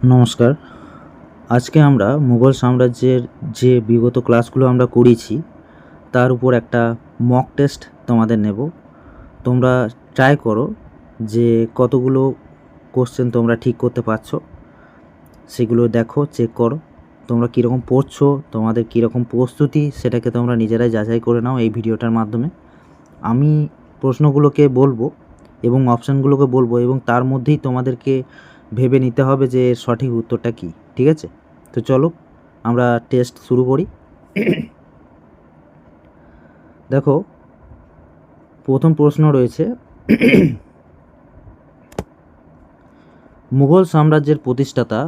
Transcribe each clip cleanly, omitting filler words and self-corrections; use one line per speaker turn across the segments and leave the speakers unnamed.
নমস্কার। আজকে আমরা মুঘল সাম্রাজ্যের যে বিগত ক্লাসগুলো আমরা করেছি তার উপর একটা মক টেস্ট তোমাদের নেব। তোমরা ট্রাই করো যে কতগুলো কোশ্চেন তোমরা ঠিক করতে পারছো, সেগুলো দেখো, চেক করো তোমরা কীরকম পড়ছো, তোমাদের কীরকম প্রস্তুতি সেটাকে তোমরা নিজেরাই যাচাই করে নাও এই ভিডিওটার মাধ্যমে। আমি প্রশ্নগুলোকে বলবো এবং অপশানগুলোকে বলবো এবং তার মধ্যেই তোমাদেরকে ভেবে নিতে হবে যে এর সঠিক উত্তরটা কী। ঠিক আছে? তো চলো আমরা টেস্ট শুরু করি। দেখো, প্রথম প্রশ্ন রয়েছে, মুঘল সাম্রাজ্যের প্রতিষ্ঠাতা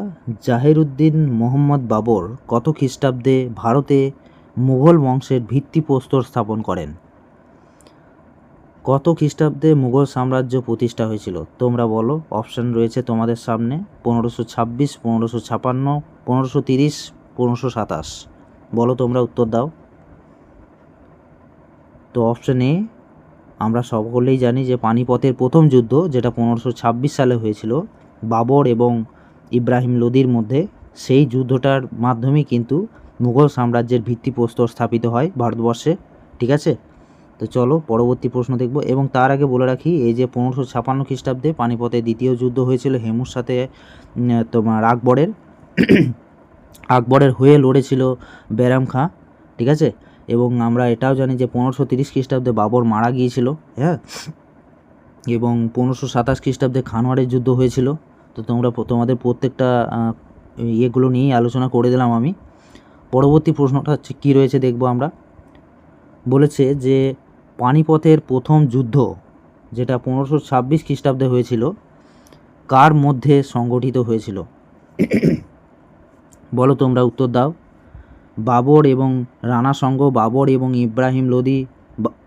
জাহিরুদ্দিন মোহাম্মদ বাবর কত খ্রিস্টাব্দে ভারতে মুঘল বংশের ভিত্তিপ্রস্তর স্থাপন করেন? কত খ্রিস্টাব্দে মুঘল সাম্রাজ্য প্রতিষ্ঠা হয়েছিল তোমরা বলো। অপশান রয়েছে তোমাদের সামনে: 1526, 1556, 1530, 1527। বলো তোমরা, উত্তর দাও। তো অপশান এ, আমরা সকলেই জানি যে পানিপথের প্রথম যুদ্ধ, যেটা 1526 সালে হয়েছিল বাবর এবং ইব্রাহিম লোদির মধ্যে, সেই যুদ্ধটার মাধ্যমেই কিন্তু মুঘল সাম্রাজ্যের ভিত্তিপ্রস্তর স্থাপিত হয় ভারতবর্ষে। ঠিক আছে? তো চলো পরবর্তী প্রশ্ন দেখব। এবং তার আগে বলে রাখি, এই যে 1556 খ্রিস্টাব্দে পানিপথে দ্বিতীয় যুদ্ধ হয়েছিল হেমুর সাথে তোমার আকবরের হয়ে লড়েছিল বেরাম খাঁ। ঠিক আছে? এবং আমরা এটাও জানি যে 1530 খ্রিস্টাব্দে বাবর মারা গিয়েছিল। হ্যাঁ, এবং 1527 খ্রিস্টাব্দে খানোয়ারের যুদ্ধ হয়েছিল। তো তোমাদের প্রত্যেকটা ইয়েগুলো নিয়েই আলোচনা করে দিলাম আমি। পরবর্তী প্রশ্নটা হচ্ছে কী রয়েছে দেখব আমরা। বলেছে যে পানিপথের প্রথম যুদ্ধ, যেটা 1526 খ্রিস্টাব্দে হয়েছিল, কার মধ্যে সংগঠিত হয়েছিল? বলো তোমরা, উত্তর দাও। বাবর এবং রানা সঙ্গ, বাবর এবং ইব্রাহিম লোদি,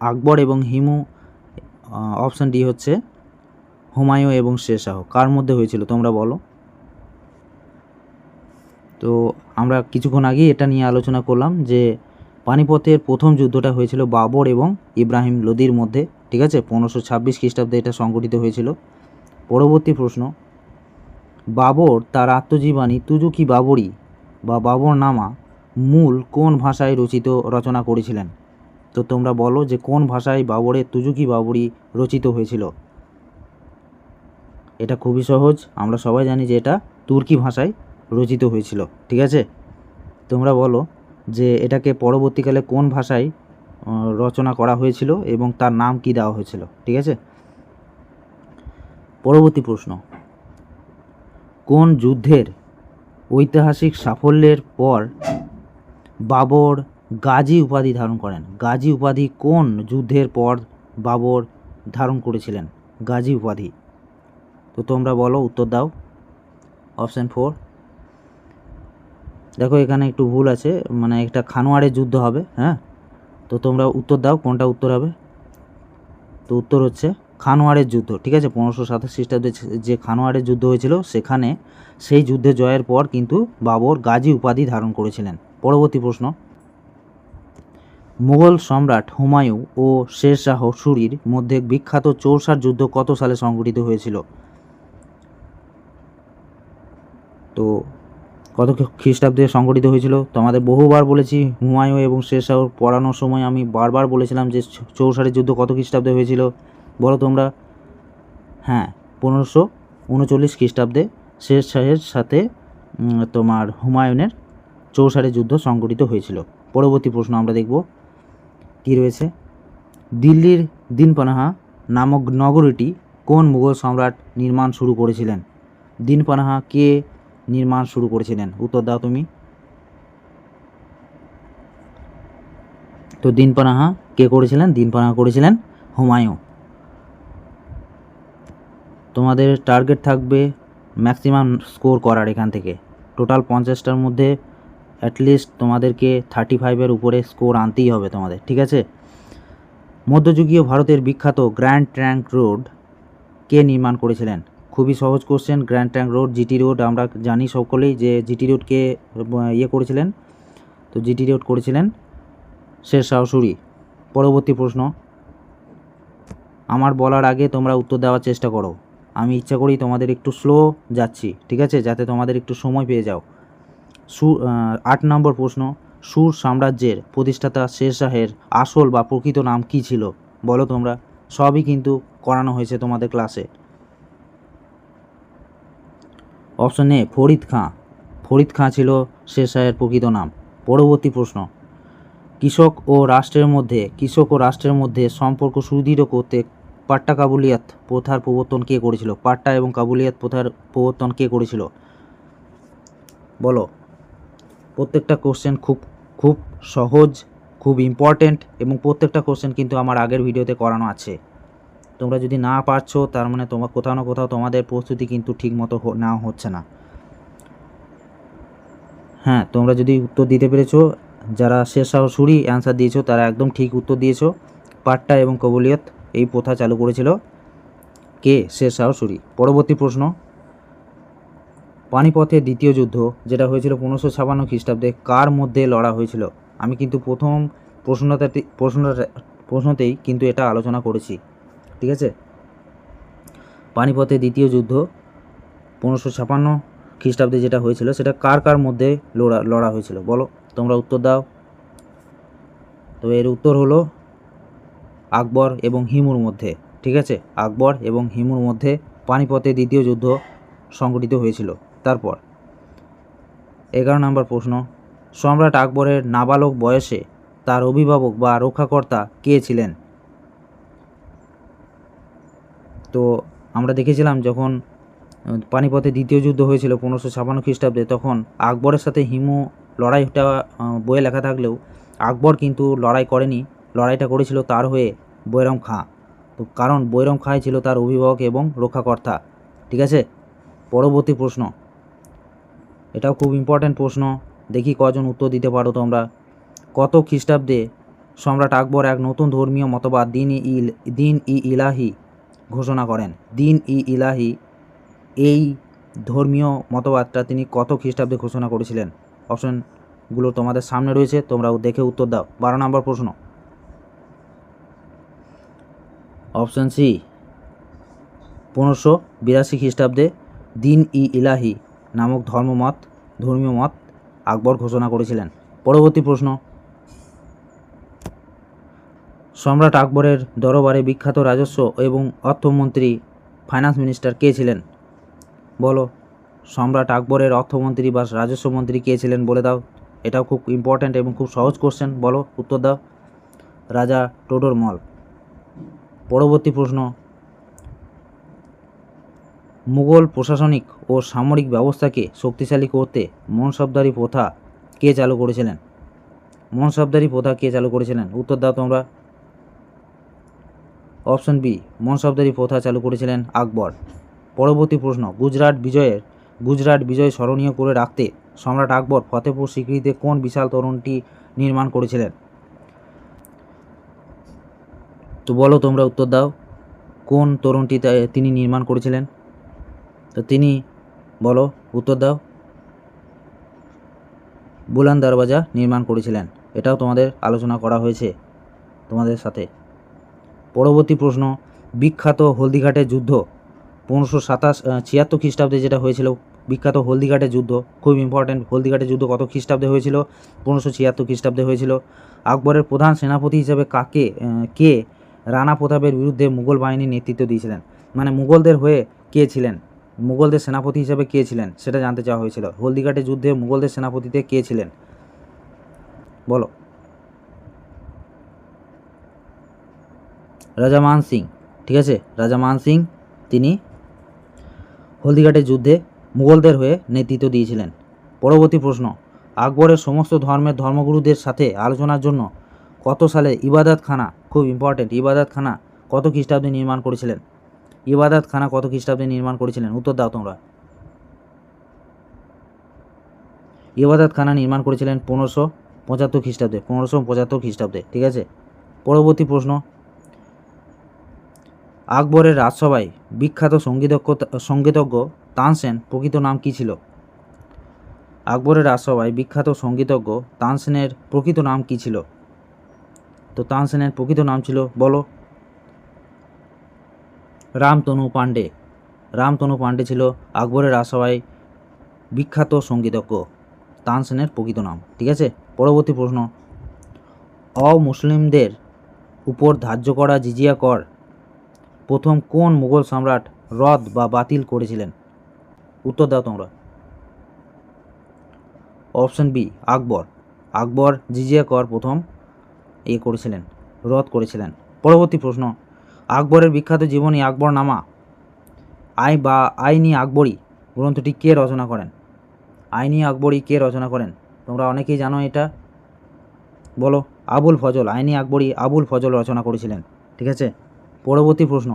আকবর এবং হিমু, অপশান ডি হচ্ছে হুমায়ুন এবং শের শাহ। কার মধ্যে হয়েছিল তোমরা বলো। তো আমরা কিছুক্ষণ আগেই এটা নিয়ে আলোচনা করলাম যে পানিপথের প্রথম যুদ্ধটা হয়েছিল বাবর এবং ইব্রাহিম লোদির মধ্যে। ঠিক আছে? 1526 খ্রিস্টাব্দে এটা সংগঠিত হয়েছিল। পরবর্তী প্রশ্ন, বাবর তার আত্মজীবনী তুজুকি বাবরি বা বাবরনামা মূল কোন ভাষায় রচনা করেছিলেন? তো তোমরা বলো যে কোন ভাষায় বাবরের তুজুকি বাবরি রচিত হয়েছিল। এটা খুবই সহজ, আমরা সবাই জানি যে এটা তুর্কি ভাষায় রচিত হয়েছিল। ঠিক আছে? তোমরা বলো যে এটাকে পরবর্তীকালে কোন ভাষায় রচনা করা হয়েছিল এবং তার নাম কি দেওয়া হয়েছিল। ঠিক আছে? পরবর্তী প্রশ্ন, কোন যুদ্ধের ঐতিহাসিক সাফল্যের পর বাবর গাজী উপাধি ধারণ করেন? গাজী উপাধি কোন যুদ্ধের পর বাবর ধারণ করেছিলেন গাজী উপাধি? তো তোমরা বলো, উত্তর দাও। অপশান 4। দেখো, এখানে একটু ভুল আছে, মানে একটা খানোয়ারের যুদ্ধ হবে। হ্যাঁ, তো তোমরা উত্তর দাও, কোনটা উত্তর হবে। তো উত্তর হচ্ছে খানোয়ারের যুদ্ধ। ঠিক আছে? 1527 খ্রিস্টাব্দে যে খানোয়ারের যুদ্ধ হয়েছিল, সেখানে সেই যুদ্ধে জয়ের পর কিন্তু বাবর গাজী উপাধি ধারণ করেছিলেন। পরবর্তী প্রশ্ন, মুঘল সম্রাট হুমায়ুন ও শের শাহ সুরির মধ্যে বিখ্যাত চৌসার যুদ্ধ কত সালে সংঘটিত হয়েছিল? তো কত খ্রিস্টাব্দে সংঘটিত হয়েছিল? তোমাদের বহুবার বলেছি, হুমায়ুন এবং শের শাহ পড়ানোর সময় আমি বারবার বলেছিলাম যে চৌসারের যুদ্ধ কত খ্রিস্টাব্দে হয়েছিল। বলো তোমরা। হ্যাঁ, 1539 খ্রিস্টাব্দে শের শাহের সাথে তোমার হুমায়ুনের চৌসারের যুদ্ধ সংঘটিত হয়েছিল। পরবর্তী প্রশ্ন আমরা দেখব কী রয়েছে। দিল্লির দিনপানাহা নামক নগরীটি কোন মুঘল সম্রাট নির্মাণ শুরু করেছিলেন? দিনপানাহা কে নির্মাণ শুরু করেছিলেন? উত্তর দাও তুমি। তো দিনপানাহা কে করেছিলেন? দিনপানাহা করেছিলেন হুমায়ুন। তোমাদের টার্গেট থাকবে ম্যাক্সিমাম স্কোর করার। এখান থেকে টোটাল 50টার মধ্যে অ্যাটলিস্ট তোমাদেরকে 35-এর উপরে স্কোর আনতেই হবে তোমাদের। ঠিক আছে? মধ্যযুগীয় ভারতের বিখ্যাত গ্র্যান্ড ট্রাঙ্ক রোড কে নির্মাণ করেছিলেন? খুবই সহজ question. Grand trunk road, GT road, আমরা জানি সকলেই যে জিটি রোডকে করেছিলেন। তো জিটি রোড করেছিলেন শের শাহ সুরি। পরবর্তী প্রশ্ন, আমার বলার আগে তোমরা উত্তর দেওয়ার চেষ্টা করো। আমি ইচ্ছা করেই তোমাদের একটু স্লো যাচ্ছি, ঠিক আছে, যাতে তোমাদের একটু সময় পেয়ে যাও। 8 নম্বর প্রশ্ন, সুর সাম্রাজ্যের প্রতিষ্ঠাতা শেরশাহের আসল বা প্রকৃত নাম কী ছিল? বলো তোমরা। সবই কিন্তু করানো হয়েছে তোমাদের ক্লাসে। Option A Farid Khan. ফরিদ খাঁ ছিল শেরশাহের প্রকৃত নাম। পরবর্তী প্রশ্ন, কৃষক ও রাষ্ট্রের মধ্যে সম্পর্ক সুদৃঢ় করতে পাট্টা কাবুলিয়াত প্রথার প্রবর্তন কে করেছিল? পাট্টা এবং কাবুলিয়াত প্রথার প্রবর্তন কে করেছিল? বলো। প্রত্যেকটা কোশ্চেন খুব খুব সহজ, খুব ইম্পর্ট্যান্ট, এবং প্রত্যেকটা কোশ্চেন কিন্তু আমার আগের ভিডিওতে করানো আছে। তোমরা যদি না পারছো, তার মানে তোমার কোথাও না কোথাও তোমাদের প্রস্তুতি কিন্তু ঠিক মতো নেওয়া হচ্ছে না। হ্যাঁ, তোমরা যদি উত্তর দিতে পেরেছো, যারা শেরশাহ সুরি অ্যান্সার দিয়েছো তারা একদম ঠিক উত্তর দিয়েছো। পাট্টা এবং কাবুলিয়াত এই প্রথা চালু করেছিল কে? শেরশাহ সুরি। পরবর্তী প্রশ্ন, পানিপথের দ্বিতীয় যুদ্ধ যেটা হয়েছিল 1556 খ্রিস্টাব্দে কার মধ্যে লড়া হয়েছিল? আমি কিন্তু প্রথম প্রশ্নতেই কিন্তু এটা আলোচনা করেছি, ঠিক আছে। পানিপথের দ্বিতীয় যুদ্ধ 1556 খ্রিস্টাব্দে যেটা হয়েছিল সেটা কার কার মধ্যে লড়া হয়েছিল? বলো, তোমরা উত্তর দাও। তো এর উত্তর হলো আকবর এবং হিমুর মধ্যে, ঠিক আছে। আকবর এবং হিমুর মধ্যে পানিপথের দ্বিতীয় যুদ্ধ সংঘটিত হয়েছিল। তারপর 11 নম্বর প্রশ্ন, সম্রাট আকবরের নাবালক বয়সে তার অভিভাবক বা রক্ষাকর্তা কে ছিলেন? তো আমরা দেখেছিলাম যখন পানিপথে দ্বিতীয় যুদ্ধ হয়েছিল 1556 খ্রিস্টাব্দে, তখন আকবরের সাথে হিমু লড়াইটা বইয়ে লেখা থাকলেও আকবর কিন্তু লড়াই করেনি, লড়াইটা করেছিল তার হয়ে বৈরাম খাঁ। তো কারণ বৈরাম খাঁই ছিল তার অভিভাবক এবং রক্ষাকর্তা, ঠিক আছে। পরবর্তী প্রশ্ন, এটাও খুব ইম্পর্ট্যান্ট প্রশ্ন, দেখি কজন উত্তর দিতে পারো তোমরা। কত খ্রিস্টাব্দে সম্রাট আকবর এক নতুন ধর্মীয় মতবাদ দিন ই ইলাহি ঘোষণা করেন? দিন ই ইলাহি, এই ধর্মীয় মতবাদটা তিনি কত খ্রিস্টাব্দে ঘোষণা করেছিলেন? অপশনগুলো তোমাদের সামনে রয়েছে, তোমরা দেখে উত্তর দাও। 12 নম্বর প্রশ্ন, অপশন সি 1582 খ্রিস্টাব্দে দিন ই ইলাহি নামক ধর্মীয় মত আকবর ঘোষণা করেছিলেন। পরবর্তী প্রশ্ন, সম্রাট আকবরের দরবারে বিখ্যাত রাজস্ব এবং অর্থমন্ত্রী ফাইন্যান্স মিনিস্টার কে ছিলেন? বলো, সম্রাট আকবরের অর্থমন্ত্রী বা রাজস্ব মন্ত্রী কে ছিলেন বলে দাও। এটাও খুব ইম্পর্ট্যান্ট এবং খুব সহজ কোশ্চেন, বলো উত্তর দাও। রাজা টোডরমল। পরবর্তী প্রশ্ন, মুঘল প্রশাসনিক ও সামরিক ব্যবস্থাকে শক্তিশালী করতে মনসবদারি প্রথা কে চালু করেছিলেন? মনসবদারি প্রথা কে চালু করেছিলেন? উত্তর দাও তোমরা। অপশন বি, মনসবদারি প্রথা চালু করেছিলেন আকবর। পরবর্তী প্রশ্ন, গুজরাট বিজয় স্মরণীয় করে রাখতে সম্রাট আকবর ফতেপুর সিক্রিতে কোন বিশাল তোরণটি নির্মাণ করেছিলেন? তো বলো, তোমরা উত্তর দাও। কোন তোরণটি তিনি নির্মাণ করেছিলেন? তো তিনি, বলো উত্তর দাও। বুলান দরওয়াজা নির্মাণ করেছিলেন। এটাও তোমাদের আলোচনা করা হয়েছে তোমাদের সাথে। পরবর্তী প্রশ্ন, বিখ্যাত হলদিঘাটের যুদ্ধ 1576 খ্রিস্টাব্দে যেটা হয়েছিল, বিখ্যাত হলদিঘাটের যুদ্ধ খুব ইম্পর্ট্যান্ট। হলদিঘাটের যুদ্ধ কত খ্রিস্টাব্দে হয়েছিল? 1576 খ্রিস্টাব্দে হয়েছিল। আকবরের প্রধান সেনাপতি হিসেবে কে রানা প্রতাপের বিরুদ্ধে মুঘল বাহিনীর নেতৃত্ব দিয়েছিলেন? মানে মুঘলদের হয়ে কে ছিলেন, মুঘলদের সেনাপতি হিসেবে কে ছিলেন সেটা জানতে চাওয়া হয়েছিল। হলদিঘাটের যুদ্ধে মুঘলদের সেনাপতিতে কে ছিলেন? বলো। রাজা মান সিং, ঠিক আছে। রাজা মান সিং তিনি হলদিঘাটের যুদ্ধে মুঘলদের হয়ে নেতৃত্ব দিয়েছিলেন। পরবর্তী প্রশ্ন, আকবরের সমস্ত ধর্মের ধর্মগুরুদের সাথে আলোচনার জন্য কত সালে ইবাদতখানা, খুব ইম্পর্টেন্ট, ইবাদতখানা কত খ্রিস্টাব্দে নির্মাণ করেছিলেন? ইবাদতখানা কত খ্রিস্টাব্দে নির্মাণ করেছিলেন? উত্তর দাও তোমরা। ইবাদতখানা নির্মাণ করেছিলেন 1575 খ্রিস্টাব্দে, 1575 খ্রিস্টাব্দে, ঠিক আছে। পরবর্তী প্রশ্ন, আকবরের রাজসভায় বিখ্যাত সঙ্গীতজ্ঞ তানসেন প্রকৃত নাম কী ছিল? আকবরের রাজসভায় বিখ্যাত সঙ্গীতজ্ঞ তানসেনের প্রকৃত নাম কী ছিল? তো তানসেনের প্রকৃত নাম ছিল, বলো। রামতনু পাণ্ডে। রামতনু পান্ডে ছিল আকবরের রাজসভায় বিখ্যাত সঙ্গীতজ্ঞ। তানসেনের প্রকৃত নাম। ঠিক আছে, পরবর্তী প্রশ্ন, অমুসলিমদের উপর ধার্য করা জিজিয়া কর প্রথম কোন মুঘল সম্রাট রদ বা বাতিল করেছিলেন? উত্তর দাও তোমরা। অপশন বি আকবর। আকবর জিজিয়া কর প্রথম করেছিলেন, রদ করেছিলেন। পরবর্তী প্রশ্ন, আকবরের বিখ্যাত জীবনী আকবরনামা আইনি আকবরী গ্রন্থটি কে রচনা করেন? আইনি আকবরী কে রচনা করেন? তোমরা অনেকেই জানো এটা, বলো। আবুল ফজল। আইনি আকবরী আবুল ফজল রচনা করেছিলেন। ঠিক আছে, পরবর্তী প্রশ্ন,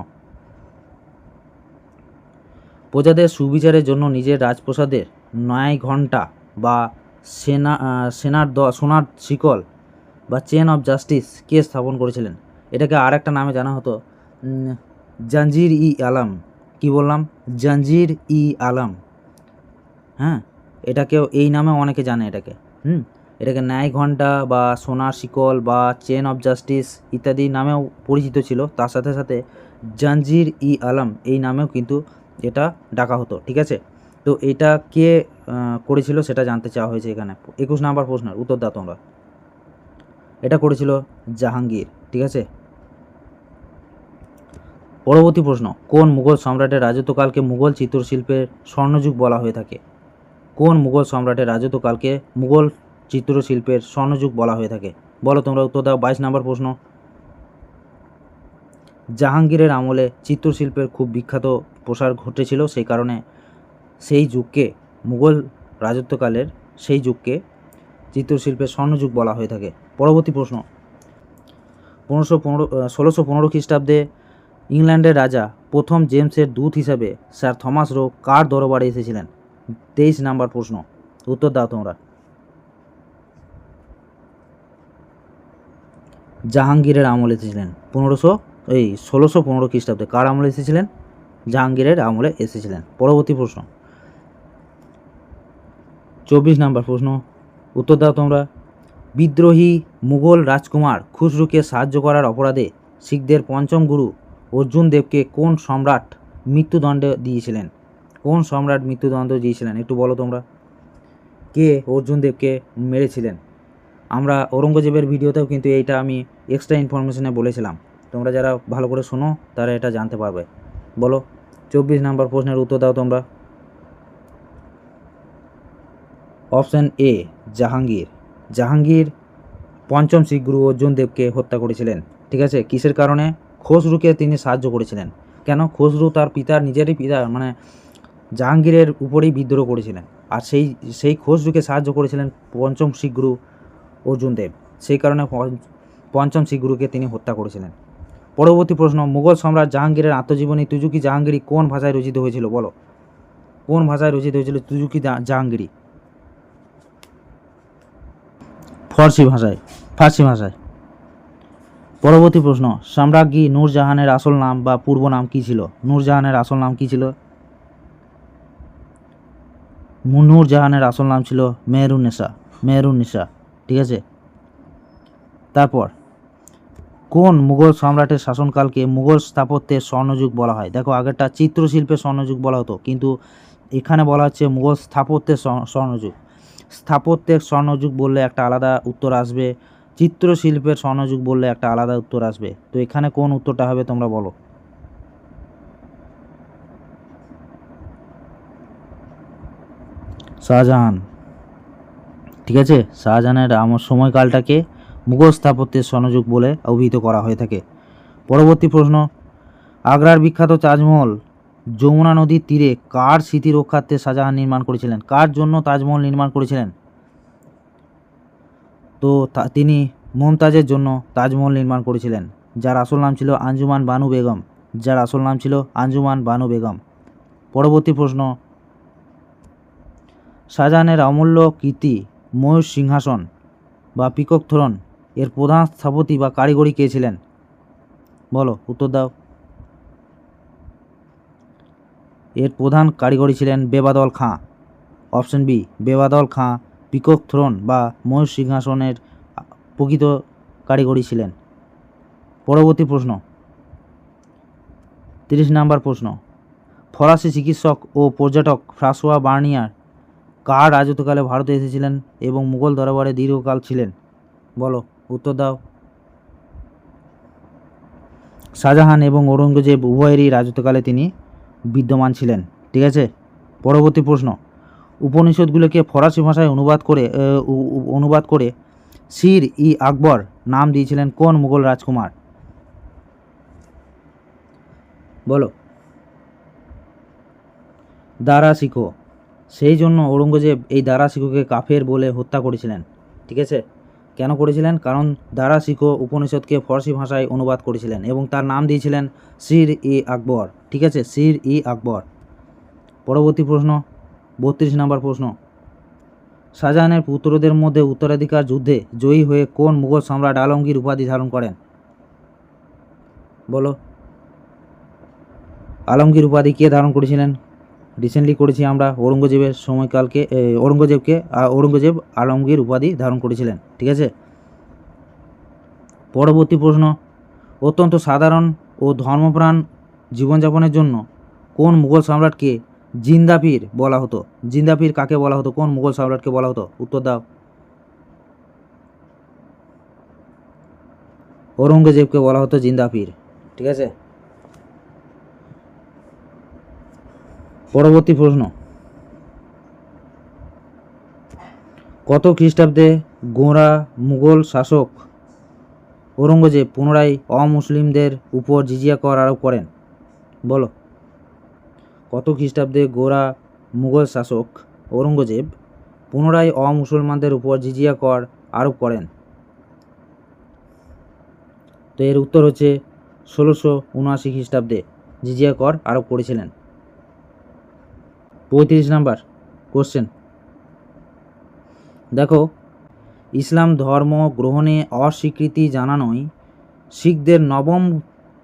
প্রজাদের সুবিচারের জন্য নিজের রাজপ্রাসাদের ন্যায় ঘণ্টা বা সোনার শিকল বা চেন অফ জাস্টিস কে স্থাপন করেছিলেন? এটাকে আর একটা নামে জানা হতো জাঞ্জির ই আলম। কি বললাম? জাঞ্জির ই আলম। হ্যাঁ, এটাকেও এই নামে অনেকে জানে এটাকে। এটাকে ন্যায় ঘণ্টা বা সোনার শিকল বা চেন অফ জাস্টিস ইত্যাদি নামেও পরিচিত ছিল। তার সাথে সাথে জাঞ্জির ই আলম এই নামেও কিন্তু এটা ডাকা হতো। ঠিক আছে, তো এটা কে করেছিল সেটা জানতে চাওয়া হয়েছে এখানে। 21 নম্বর প্রশ্নের উত্তর দাও তোমরা। এটা করেছিল জাহাঙ্গীর। ঠিক আছে, পরবর্তী প্রশ্ন, কোন মুঘল সম্রাটের রাজত্বকালকে মুঘল চিত্রশিল্পের স্বর্ণযুগ বলা হয়ে থাকে? কোন মুঘল সম্রাটের রাজত্বকালকে মুঘল চিত্রশিল্পের স্বর্ণযুগ বলা হয়ে থাকে? বলো তোমরা, উত্তর দাও। 22 নম্বর প্রশ্ন, জাহাঙ্গীরের আমলে চিত্রশিল্পের খুব বিখ্যাত প্রসার ঘটেছিল, সেই কারণে সেই যুগকে মুঘল রাজত্বকালের সেই যুগকে চিত্রশিল্পের স্বর্ণযুগ বলা হয়ে থাকে। পরবর্তী প্রশ্ন, 1615 খ্রিস্টাব্দে ইংল্যান্ডের রাজা প্রথম জেমসের দূত হিসাবে স্যার থমাস রো কার দরবারে এসেছিলেন? 23 নম্বর প্রশ্ন, উত্তর দাও তোমরা। জাহাঙ্গীরের আমলে এসেছিলেন 1615 খ্রিস্টাব্দে। কার আমলে এসেছিলেন? জাহাঙ্গীরের আমলে এসেছিলেন। পরবর্তী প্রশ্ন, 24 নম্বর প্রশ্ন, উত্তর দাও তোমরা। বিদ্রোহী মুঘল রাজকুমার খুসরুকে সাহায্য করার অপরাধে শিখদের পঞ্চম গুরু অর্জুন দেবকে কোন সম্রাট মৃত্যুদণ্ড দিয়েছিলেন? কোন সম্রাট মৃত্যুদণ্ড দিয়েছিলেন একটু বলো তোমরা। কে অর্জুন দেবকে মেরেছিলেন? আমরা ঔরঙ্গজেবের ভিডিওতেও কিন্তু এইটা আমি এক্সট্রা ইনফরমেশনে বলেছিলাম, তোমরা যারা ভালো করে শোনো তারা এটা জানতে পারবে। বলো, 24 নম্বর প্রশ্নের উত্তর দাও তোমরা। Option A Jahangir. জাহাঙ্গীর পঞ্চম শিখ গুরু অর্জুন দেবকে হত্যা করেছিলেন। ঠিক আছে, কিসের কারণে? খসরুকে তিনি সাহায্য করেছিলেন। কেন? খসরু তার পিতার নিজেরই পিতা মানে জাহাঙ্গীরের উপরেই বিদ্রোহ করেছিলেন, আর সেই খসরুকে সাহায্য করেছিলেন পঞ্চম শিখ গুরু অর্জুন দেব, সেই কারণে পঞ্চম শিখ গুরুকে তিনি হত্যা করেছিলেন। পরবর্তী প্রশ্ন, মুঘল সম্রাট জাহাঙ্গীরের আত্মজীবনী তুজুকি জাহাঙ্গীরি কোন ভাষায় রচিত হয়েছিল? বলো, কোন ভাষায় রচিত হয়েছিল তুজুকি জাহাঙ্গীরি? ফার্সি ভাষায়। পরবর্তী প্রশ্ন, সম্রাজ্ঞী নূরজাহানের আসল নাম বা পূর্ব নাম কী ছিল? নূরজাহানের আসল নাম কী ছিল? নূরজাহানের আসল নাম ছিল মেহেরুন্নেসা। ঠিক আছে, তারপর কোন মুঘল সম্রাটের শাসনকালকে মুঘল স্থাপত্যের স্বর্ণযুগ বলা হয়? দেখো, আগেরটা চিত্রশিল্পের স্বর্ণযুগ বলা হতো, কিন্তু এখানে বলা হচ্ছে মুঘল স্থাপত্যের স্বর্ণযুগ। স্থাপত্যের স্বর্ণযুগ বললে একটা আলাদা উত্তর আসবে, চিত্রশিল্পের স্বর্ণযুগ বললে একটা আলাদা উত্তর আসবে। তো এখানে কোন উত্তরটা হবে তোমরা বলো। শাহজাহান। ঠিক আছে, শাহজাহানের সময়কালটাকে মুঘল স্থাপত্যের স্বর্ণযুগ বলে অভিহিত করা হয়ে থাকে। পরবর্তী প্রশ্ন, আগ্রার বিখ্যাত তাজমহল যমুনা নদীর তীরে কার স্মৃতি রক্ষার্থে শাহজাহান নির্মাণ করেছিলেন? কার জন্য তাজমহল নির্মাণ করেছিলেন? তো তিনি মমতাজের জন্য তাজমহল নির্মাণ করেছিলেন, যার আসল নাম ছিল আঞ্জুমান বানু বেগম। পরবর্তী প্রশ্ন, শাহজাহানের অমূল্য কীর্তি ময়ূর সিংহাসন বা পিকক থ্রোন এর প্রধান স্থপতি বা কারিগরি কে ছিলেন? বলো, উত্তর দাও। এর প্রধান কারিগরি ছিলেন Bebadal Khan. Option B Bebadal Khan peacock throne বা ময়ূর সিংহাসনের প্রকৃত কারিগরি ছিলেন। পরবর্তী প্রশ্ন, 30 নম্বর প্রশ্ন, ফরাসি চিকিৎসক ও পর্যটক ফ্রাঁসোয়া বার্নিয়ার কার রাজত্বকালে ভারতে এসেছিলেন এবং মুঘল দরবারে দীর্ঘকাল ছিলেন? বলো, উত্তর দাও। শাহজাহান এবং ঔরঙ্গজেব উভয়েরই রাজত্বকালে তিনি বিদ্যমান ছিলেন। ঠিক আছে, পরবর্তী প্রশ্ন, উপনিষদগুলোকে ফরাসি ভাষায় অনুবাদ করে সির ই আকবর নাম দিয়েছিলেন কোন মুঘল রাজকুমার? বলো, দারা শিখো। সেই জন্য ঔরঙ্গজেব এই দারা শিখোকে কাফের বলে হত্যা করেছিলেন। ঠিক আছে, কেন করেছিলেন? কারণ দারা শিখো উপনিষদকে ফরাসি ভাষায় অনুবাদ করেছিলেন এবং তার নাম দিয়েছিলেন সির ই আকবর। ঠিক আছে, সির ই আকবর। পরবর্তী প্রশ্ন, 32 নম্বর প্রশ্ন, শাহজাহানের পুত্রদের মধ্যে উত্তরাধিকার যুদ্ধে জয়ী হয়ে কোন মুঘল সম্রাট আলমগীর উপাধি ধারণ করেন? বলো, আলমগীর উপাধি কে ধারণ করেছিলেন? রিসেন্টলি করেছি আমরা ঔরঙ্গজেবের সময়কালকে, ঔরঙ্গজেব আলমগীর উপাধি ধারণ করেছিলেন। ঠিক আছে, পরবর্তী প্রশ্ন, অত্যন্ত সাধারণ ও ধর্মপ্রাণ জীবনযাপনের জন্য কোন মুঘল সম্রাটকে জিন্দাপীর বলা হতো? জিন্দাপীর কাকে বলা হতো? কোন মুঘল সম্রাটকে বলা হতো? উত্তর দাও। ঔরঙ্গজেবকে বলা হতো জিন্দাপীর। ঠিক আছে, পরবর্তী প্রশ্ন, কত খ্রিস্টাব্দে গোঁড়া মুঘল শাসক ঔরঙ্গজেব পুনরায় অমুসলিমদের উপর জিজিয়া কর আরোপ করেন? বলো, কত খ্রিস্টাব্দে গোঁড়া মুঘল শাসক ঔরঙ্গজেব পুনরায় অমুসলমানদের উপর জিজিয়া কর আরোপ করেন? তো এর উত্তর হচ্ছে 1679 খ্রিস্টাব্দে জিজিয়া কর আরোপ করেছিলেন। 35 নাম্বার কোশ্চেন, দেখো, ইসলাম ধর্ম গ্রহণে অস্বীকৃতি জানানোয় শিখদের নবম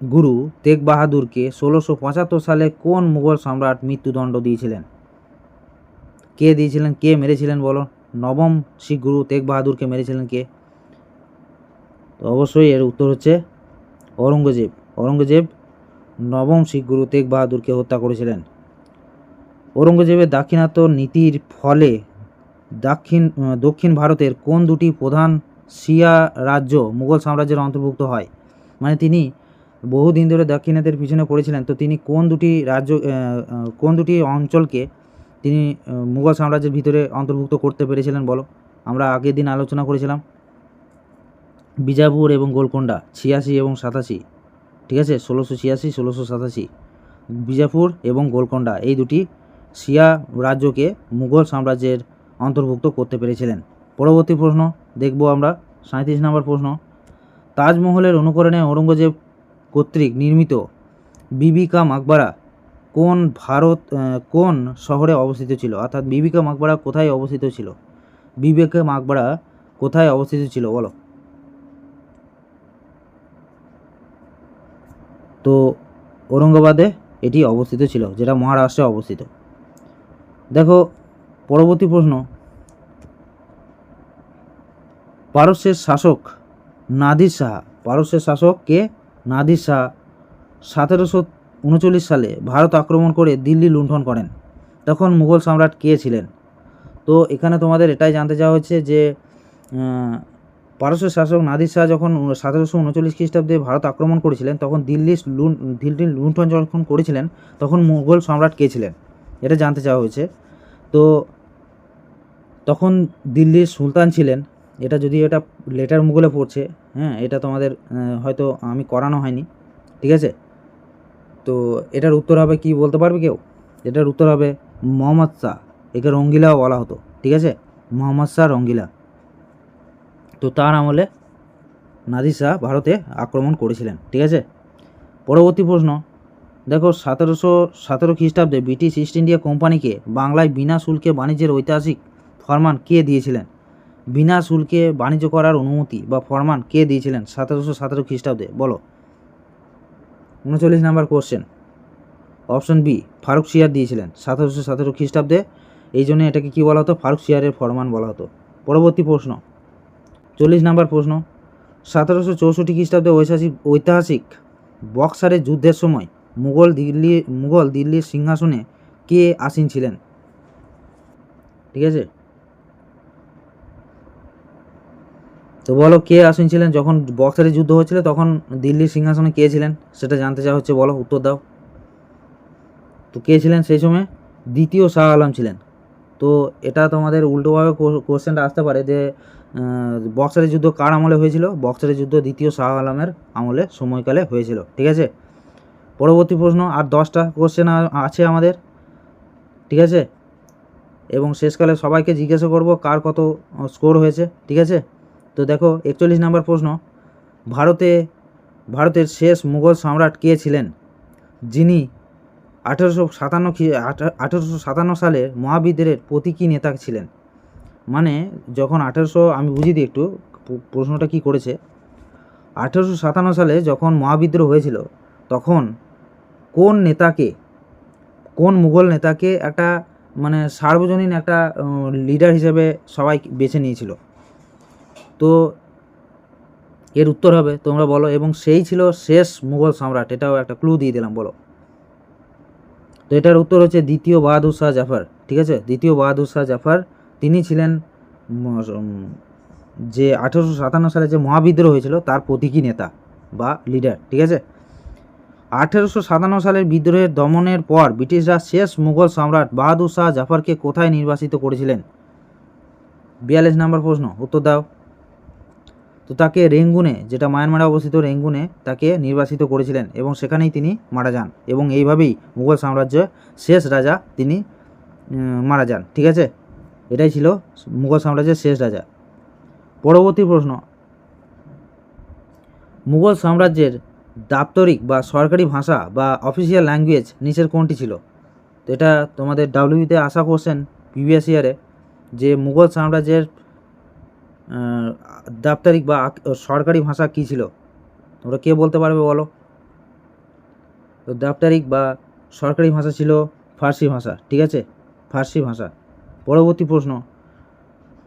গুরু তেগ বাহাদুরকে 1675 সালে কোন মুঘল সম্রাট মৃত্যুদণ্ড দিয়েছিলেন? কে দিয়েছিলেন? কে মেরেছিলেন? বলো, নবম শিখ গুরু তেগ বাহাদুরকে মেরেছিলেন কে? তো অবশ্যই এর উত্তর হচ্ছে ঔরঙ্গজেব। ঔরঙ্গজেব নবম শিখ গুরু তেগ বাহাদুরকে হত্যা করেছিলেন। ঔরঙ্গজেবের দাক্ষিণাত্য নীতির ফলে দক্ষিণ ভারতের কোন দুটি প্রধান শিয়া রাজ্য মুঘল সাম্রাজ্যের অন্তর্ভুক্ত হয়? মানে তিনি বহুদিন ধরে দাক্ষিণাত্যের পিছনে পড়েছিলেন, তো তিনি কোন দুটি অঞ্চলকে তিনি মুঘল সাম্রাজ্যের ভিতরে অন্তর্ভুক্ত করতে পেরেছিলেন? বলো, আমরা আগের দিন আলোচনা করেছিলাম বিজাপুর এবং গোলকোন্ডা, 86 এবং 87। ঠিক আছে, 1686 1687, বিজাপুর এবং গোলকোন্ডা এই দুটি শিয়া রাজ্যকে মুঘল সাম্রাজ্যের অন্তর্ভুক্ত করতে পেরেছিলেন। পরবর্তী প্রশ্ন দেখব আমরা 37 নম্বর প্রশ্ন, তাজমহলের অনুকরণে ঔরঙ্গজেব কর্তৃক নির্মিত বিবি কা মাকবারা কোন শহরে অবস্থিত ছিল? অর্থাৎ বিবি কা মাকবারা কোথায় অবস্থিত ছিল? বিবি কা মাকবারা কোথায় অবস্থিত ছিল? বলো, তো ঔরঙ্গাবাদে এটি অবস্থিত ছিল, যেটা মহারাষ্ট্রে অবস্থিত। দেখো, পরবর্তী প্রশ্ন, পারস্যের শাসক নাদির শাহ, পারস্যের শাসক কে? নাদির শাহ 1739 সালে ভারত আক্রমণ করে দিল্লি লুণ্ঠন করেন। তখন মুঘল সম্রাট কে ছিলেন? তো এখানে তোমাদের এটাই জানতে চাওয়া হচ্ছে যে পারস্যের শাসক নাদির শাহ যখন 1739 খ্রিস্টাব্দে ভারত আক্রমণ করেছিলেন, তখন দিল্লি লুণ্ঠন যখন করেছিলেন, তখন মুঘল সম্রাট কে ছিলেন? এটা জানতে চাওয়া হয়েছে। তো তখন দিল্লির সুলতান ছিলেন, এটা যদি এটা লেটার মুঘলে পড়ছে, হ্যাঁ, এটা তোমাদের হয়তো আমি করানো হয়নি। ঠিক আছে, তো এটার উত্তর হবে কি বলতে পারবে কেউ? এটার উত্তর হবে মোহাম্মদ শাহ, একে রঙ্গিলাও বলা হতো। ঠিক আছে, মোহাম্মদ শাহ রঙ্গিলা। তো তার আমলে নাদির শাহ ভারতে আক্রমণ করেছিলেন। ঠিক আছে, পরবর্তী প্রশ্ন দেখো, 1717 খ্রিস্টাব্দে ব্রিটিশ ইস্ট ইন্ডিয়া কোম্পানিকে বাংলায় বিনা শুল্কে বাণিজ্যের ঐতিহাসিক ফরমান কে দিয়েছিলেন? বিনা শুল্কে বাণিজ্য করার অনুমতি বা ফরমান কে দিয়েছিলেন 1717 খ্রিস্টাব্দে? বলো, 39 নম্বর কোশ্চেন, অপশন বি ফারুক শিয়ার দিয়েছিলেন 1717 খ্রিস্টাব্দে, এই জন্য এটাকে কী বলা হতো? ফারুক শিয়ারের ফরমান বলা হতো। পরবর্তী প্রশ্ন 40 নম্বর প্রশ্ন, 1764 খ্রিস্টাব্দে ঐতিহাসিক বক্সারের যুদ্ধের সময় মুঘল দিল্লির সিংহাসনে কে আসীন ছিলেন? ঠিক আছে, তো বলো কে আসীন ছিলেন যখন বক্সারের যুদ্ধ হচ্ছিল, তখন দিল্লির সিংহাসনে কে ছিলেন সেটা জানতে চাওয়া হচ্ছে, বলো উত্তর দাও। তো কে ছিলেন সেই সময়? দ্বিতীয় শাহ আলম ছিলেন। তো এটা তোমাদের উল্টোভাবে কোশ্চেনটা আসতে পারে যে বক্সারের যুদ্ধ কার আমলে হয়েছিল? বক্সারের যুদ্ধ দ্বিতীয় শাহ আলমের আমলে সময়কালে হয়েছিল। ঠিক আছে, পরবর্তী প্রশ্ন, আর 10টা কোশ্চেন আছে আমাদের। ঠিক আছে, এবং শেষকালে সবাইকে জিজ্ঞাসা করব কার কত স্কোর হয়েছে। ঠিক আছে, তো দেখো 41 নম্বর প্রশ্ন, ভারতের শেষ মুঘল সম্রাট কে ছিলেন যিনি 1857 সালের মহাবিদ্রোহের প্রতীকী নেতা ছিলেন? মানে যখন আমি বুঝিয়ে দিই একটু প্রশ্নটা কি করেছে। 1857 সালে যখন মহাবিদ্রোহ হয়েছিল, তখন কোন মুঘল নেতাকে একটা মানে সার্বজনীন একটা লিডার হিসেবে সবাই বেছে নিয়েছিল? তো এর উত্তর হবে, তোমরা বলো, এবং সেই ছিল শেষ মুঘল সম্রাট। এটাও একটা ক্লু দিয়ে দিলাম, বলো। তো এটার উত্তর হচ্ছে দ্বিতীয় বাহাদুর শাহ জাফর। ঠিক আছে, দ্বিতীয় বাহাদুর শাহ জাফর তিনি ছিলেন যে 1857 সালে যে মহাবিদ্রোহ হয়েছিল তার প্রতীকী নেতা বা লিডার। ঠিক আছে, 1857 সালের বিদ্রোহের দমনের পর ব্রিটিশরা শেষ মুঘল সম্রাট বাহাদুর শাহ জাফরকে কোথায় নির্বাসিত করেছিলেন? 42 নম্বর প্রশ্ন, উত্তর দাও। তো তাকে রেঙ্গুনে, যেটা মায়ানমারে অবস্থিত রেঙ্গুনে, তাকে নির্বাসিত করেছিলেন এবং সেখানেই তিনি মারা যান, এবং এইভাবেই মুঘল সাম্রাজ্যের শেষ রাজা তিনি মারা যান। ঠিক আছে, এটাই ছিল মুঘল সাম্রাজ্যের শেষ রাজা। পরবর্তী প্রশ্ন, মুঘল সাম্রাজ্যের দাপ্তরিক বা সরকারি ভাষা বা অফিসিয়াল ল্যাঙ্গুয়েজ নিচের কোনটি ছিল? তো এটা তোমাদের ডাব্লিউবিতে আসা কোশ্চেন প্রিভিয়াস ইয়ারে, যে মুঘল সাম্রাজ্যের দাপ্তরিক বা সরকারি ভাষা কী ছিল? তোমরা কে বলতে পারবে, বলো। তো দাপ্তরিক বা সরকারি ভাষা ছিল ফার্সি ভাষা। ঠিক আছে, ফার্সি ভাষা। পরবর্তী প্রশ্ন,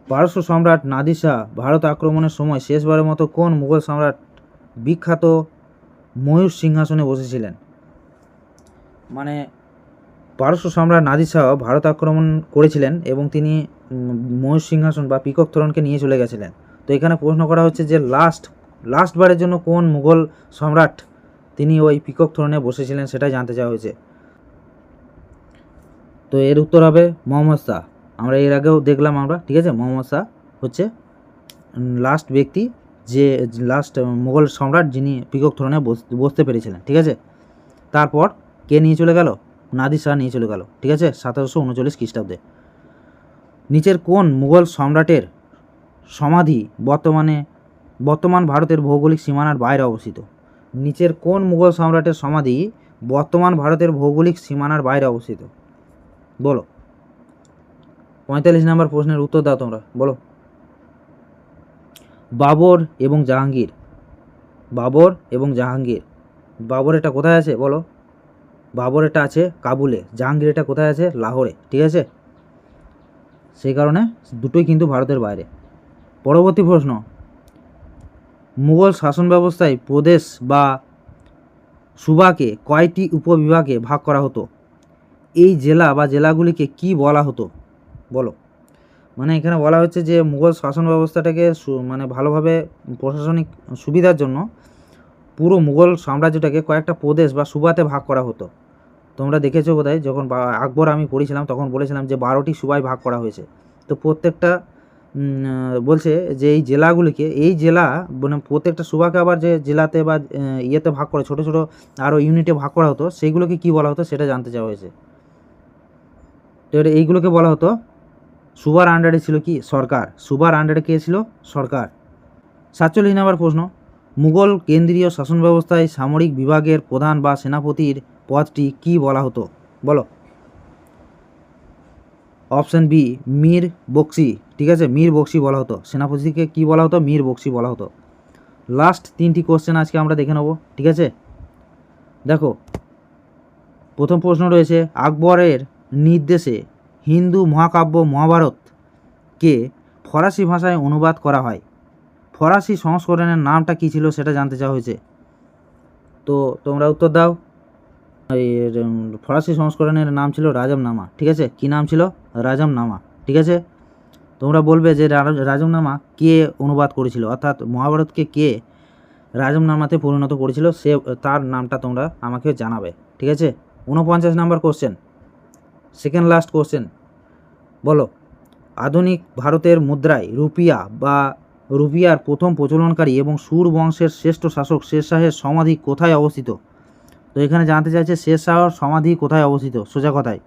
পারস্য সম্রাট নাদির শাহ ভারত আক্রমণের সময় শেষবারের মতো কোন মুঘল সম্রাট বিখ্যাত ময়ূর সিংহাসনে বসেছিলেন? মানে পারস্য সম্রাট নাদির শাহ ভারত আক্রমণ করেছিলেন এবং তিনি ময়ূর সিংহাসন বা পিকক থ্রোনকে নিয়ে চলে গেছিলেন। তো এখানে প্রশ্ন করা হচ্ছে যে লাস্টবারের জন্য কোন মুঘল সম্রাট তিনি ওই পিকক থ্রোনে বসেছিলেন, সেটাই জানতে চাওয়া হয়েছে। তো এর উত্তর হবে মোহাম্মদ শাহ। আমরা এর আগেও দেখলাম আমরা। ঠিক আছে, মোহাম্মদ শাহ হচ্ছে লাস্ট ব্যক্তি, যে লাস্ট মুঘল সম্রাট যিনি পিকক থ্রোনে বসতে পেরেছিলেন। ঠিক আছে, তারপর কে নিয়ে চলে গেল? নাদির শাহ নিয়ে চলে গেল। ঠিক আছে, 1739 খ্রিস্টাব্দে। নিচের কোন মুঘল সম্রাটের সমাধি বর্তমান ভারতের ভৌগোলিক সীমানার বাইরে অবস্থিত? নিচের কোন মুঘল সম্রাটের সমাধি বর্তমান ভারতের ভৌগোলিক সীমানার বাইরে অবস্থিত? বলো। 45 নম্বর প্রশ্নের উত্তর দাও তোমরা, বলো। বাবর এবং জাহাঙ্গীর। বাবর এটা কোথায় আছে, বলো। বাবর এটা আছে কাবুলে, জাহাঙ্গীর এটা কোথায় আছে? লাহোরে। ঠিক আছে, সেই কারণে দুটোই কিন্তু ভারতের বাইরে। পরবর্তী প্রশ্ন, মুঘল শাসন ব্যবস্থায় প্রদেশ বা সুবাকে কয়টি উপবিভাগে ভাগ করা হতো? এই জেলা বা জেলাগুলিকে কি বলা হতো, বলো। মানে এখানে বলা হচ্ছে যে মুঘল শাসন ব্যবস্থাটাকে মানে ভালোভাবে প্রশাসনিক সুবিধার জন্য পুরো মুঘল সাম্রাজ্যটাকে কয়েকটা প্রদেশ বা সুবাতে ভাগ করা হতো। তোমরা দেখেছো বোধহয়, যখন আকবর আমি পড়েছিলাম তখন বলেছিলাম যে 12টি সুবায় ভাগ করা হয়েছে। তো প্রত্যেকটা বলছে যে এই জেলাগুলিকে, এই জেলা মানে প্রত্যেকটা সুবাকে আবার যে জেলাতে বা ইয়েতে ভাগ করে ছোটো ছোটো আরও ইউনিটে ভাগ করা হতো, সেইগুলোকে কী বলা হতো সেটা জানতে চাওয়া হয়েছে। তো এইগুলোকে বলা হতো সুবার আন্ডারে ছিল কি? সরকার। সুবার আন্ডারে কে ছিল? সরকার। 47 নম্বর প্রশ্ন, মুঘল কেন্দ্রীয় শাসন ব্যবস্থায় সামরিক বিভাগের প্রধান বা সেনাপতির পদটি কি বলা হতো, বলো। Option B Mir Bakshi. ঠিক আছে, মীর বক্সি বলা হতো। সেনাপতিকে কি বলা হতো? মীর বক্সি বলা হতো। লাস্ট 3টি কোশ্চেন আজকে আমরা দেখে নেব। ঠিক আছে, দেখো প্রথম প্রশ্ন রয়েছে, আকবরের নির্দেশে হিন্দু মহাকাব্য মহাভারতকে ফরাসি ভাষায় অনুবাদ করা হয়। ফরাসি সংস্করণের নামটা কী ছিল সেটা জানতে চাওয়া হয়েছে। তো তোমরা উত্তর দাও। এর ফরাসি সংস্করণের নাম ছিল রাজমনামা, ঠিক আছে? কী নাম ছিল? রাজমনামা, ঠিক আছে? তোমরা বলবে যে রাজমনামা কে অনুবাদ করেছিল, অর্থাৎ মহাভারতকে কে রাজমনামাতে পরিণত করেছিল, তার নামটা তোমরা আমাকে জানাবে, ঠিক আছে? 49 number question, second last question, বলো আধুনিক ভারতের মুদ্রায় রুপিয়ার প্রথম প্রচলনকারী এবং সুর বংশের শ্রেষ্ঠ শাসক শেরশাহের সমাধি কোথায় অবস্থিত? তো এখানে জানতে চাইছে শেরশাহর সমাধি কোথায় অবস্থিত। সোজা কথায়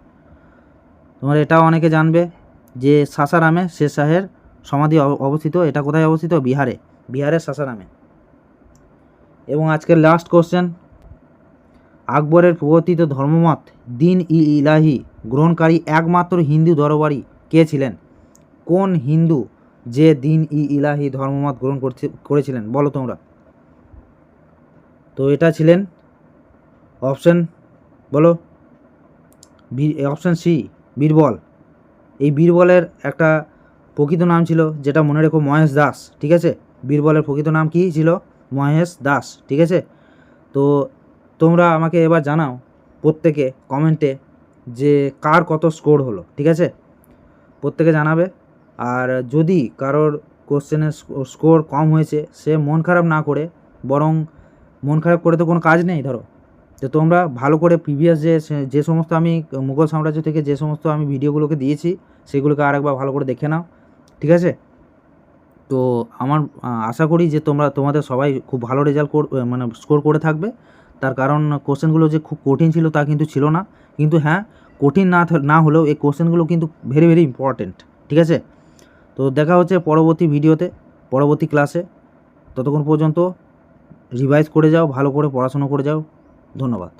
তোমরা এটাও অনেকে জানবে যে সাসারামে শেরশাহের সমাধি অবস্থিত। এটা কোথায় অবস্থিত? বিহারের সাসারামে। এবং আজকের লাস্ট কোশ্চেন, আকবরের প্রবর্তিত ধর্মমত দিন ই ইলাহি গ্রহণকারী একমাত্র হিন্দু দরবারি কে ছিলেন? কোন হিন্দু যে দিন ই ইলাহি ধর্মমত গ্রহণ করেছিলেন বলো তোমরা? তো এটা ছিলেন অপশন, বলো, অপশন সি বীরবল। এই বীরবলের একটা প্রকৃত নাম ছিল, যেটা মনে রেখো, মহেশ দাস, ঠিক আছে? বীরবলের প্রকৃত নাম কি ছিল? মহেশ দাস, ঠিক আছে? তো তোমরা আমাকে এবার জানাও প্রত্যেকে কমেন্টে যে কার কত স্কোর হলো, ঠিক আছে? প্রত্যেকে জানাবে। আর যদি কারোর কোশ্চেনের স্কোর কম হয়েছে, সে মন খারাপ না করে, বরং মন খারাপ করে তো কোনো কাজ নেই, ধরো, তো তোমরা ভালো করে প্রিভিয়াস যে সমস্ত আমি মুঘল সাম্রাজ্য থেকে যে সমস্ত আমি ভিডিওগুলোকে দিয়েছি সেগুলোকে আরেকবার ভালো করে দেখে নাও, ঠিক আছে? তো আমার আশা করি যে তোমাদের সবাই খুব ভালো রেজাল্ট মানে স্কোর করে থাকবে। তার কারণ কোশ্চেনগুলো যে খুব কঠিন ছিল তা কিন্তু ছিল না, কিন্তু হ্যাঁ, কঠিন না হলেও এই কোশ্চেনগুলো কিন্তু ভেরি ভেরি ইম্পর্টেন্ট, ঠিক আছে? তো দেখা হচ্ছে পরবর্তী ভিডিওতে, পরবর্তী ক্লাসে। ততক্ষণ পর্যন্ত রিভাইজ করে যাও, ভালো করে পড়াশোনা করে যাও। ধন্যবাদ।